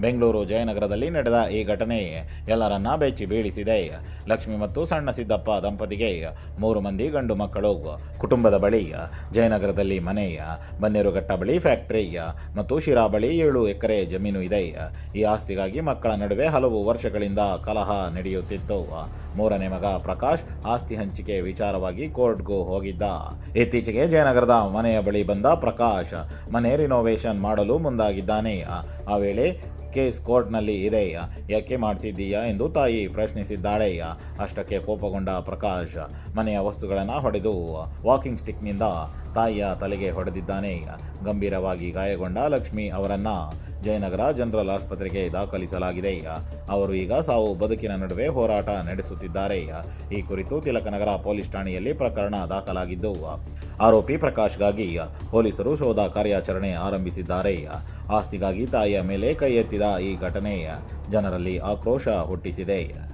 ಬೆಂಗಳೂರು ಜಯನಗರದಲ್ಲಿ ನಡೆದ ಈ ಘಟನೆ ಎಲ್ಲರನ್ನ ಬೆಚ್ಚಿ ಬೀಳಿಸಿದೆ. ಲಕ್ಷ್ಮಿ ಮತ್ತು ಸಣ್ಣ ಸಿದ್ದಪ್ಪ ದಂಪತಿಗೆ 3 ಮಂದಿ ಗಂಡು ಮಕ್ಕಳು. ಕುಟುಂಬದ ಬಳಿ ಜಯನಗರದಲ್ಲಿ ಮನೆ, ಬನ್ನೇರುಘಟ್ಟ ಬಳಿ ಫ್ಯಾಕ್ಟರಿ ಮತ್ತು ಶಿರಾ ಬಳಿ 7 ಎಕರೆ ಜಮೀನು ಇದೆ. ಈ ಆಸ್ತಿಗಾಗಿ ಮಕ್ಕಳ ನಡುವೆ ಹಲವು ವರ್ಷಗಳಿಂದ ಕಲಹ ನಡೆಯುತ್ತಿತ್ತು. 3ನೇ ಮಗ ಪ್ರಕಾಶ್ ಆಸ್ತಿ ಹಂಚಿಕೆ ವಿಚಾರವಾಗಿ ಕೋರ್ಟ್ಗೂ ಹೋಗಿದ್ದ. ಇತ್ತೀಚೆಗೆ ಜಯನಗರದ ಮನೆಯ ಬಳಿ ಬಂದ ಪ್ರಕಾಶ್ ಮನೆ ರಿನೋವೇಷನ್ ಮಾಡಲು ಮುಂದಾಗಿದ್ದಾನೆ. ಆ ವೇಳೆ ಕೇಸ್ ಕೋರ್ಟ್ನಲ್ಲಿ ಇದೆ, ಯಾಕೆ ಮಾಡ್ತಿದ್ದೀಯಾ ಎಂದು ತಾಯಿ ಪ್ರಶ್ನಿಸಿದ್ದಾಳೆ. ಅಷ್ಟಕ್ಕೆ ಕೋಪಗೊಂಡ ಪ್ರಕಾಶ್ ಮನೆಯ ವಸ್ತುಗಳನ್ನು ಹೊಡೆದು ವಾಕಿಂಗ್ ಸ್ಟಿಕ್ನಿಂದ ತಾಯಿಯ ತಲೆಗೆ ಹೊಡೆದಿದ್ದಾನೆ. ಗಂಭೀರವಾಗಿ ಗಾಯಗೊಂಡ ಲಕ್ಷ್ಮಿ ಅವರನ್ನು ಜಯನಗರ ಜನರಲ್ ಆಸ್ಪತ್ರೆಗೆ ದಾಖಲಿಸಲಾಗಿದೆ. ಅವರು ಈಗ ಸಾವು ಬದುಕಿನ ನಡುವೆ ಹೋರಾಟ ನಡೆಸುತ್ತಿದ್ದಾರೆ. ಈ ಕುರಿತು ತಿಲಕನಗರ ಪೊಲೀಸ್ ಠಾಣೆಯಲ್ಲಿ ಪ್ರಕರಣ ದಾಖಲಾಗಿದ್ದು, ಆರೋಪಿ ಪ್ರಕಾಶ್ಗಾಗಿ ಪೊಲೀಸರು ಶೋಧ ಕಾರ್ಯಾಚರಣೆ ಆರಂಭಿಸಿದ್ದಾರೆ. ಆಸ್ತಿಗಾಗಿ ತಾಯಿಯ ಮೇಲೆ ಕೈ ಎತ್ತಿದ ಈ ಘಟನೆ ಜನರಲ್ಲಿ ಆಕ್ರೋಶ ಹುಟ್ಟಿಸಿದೆ.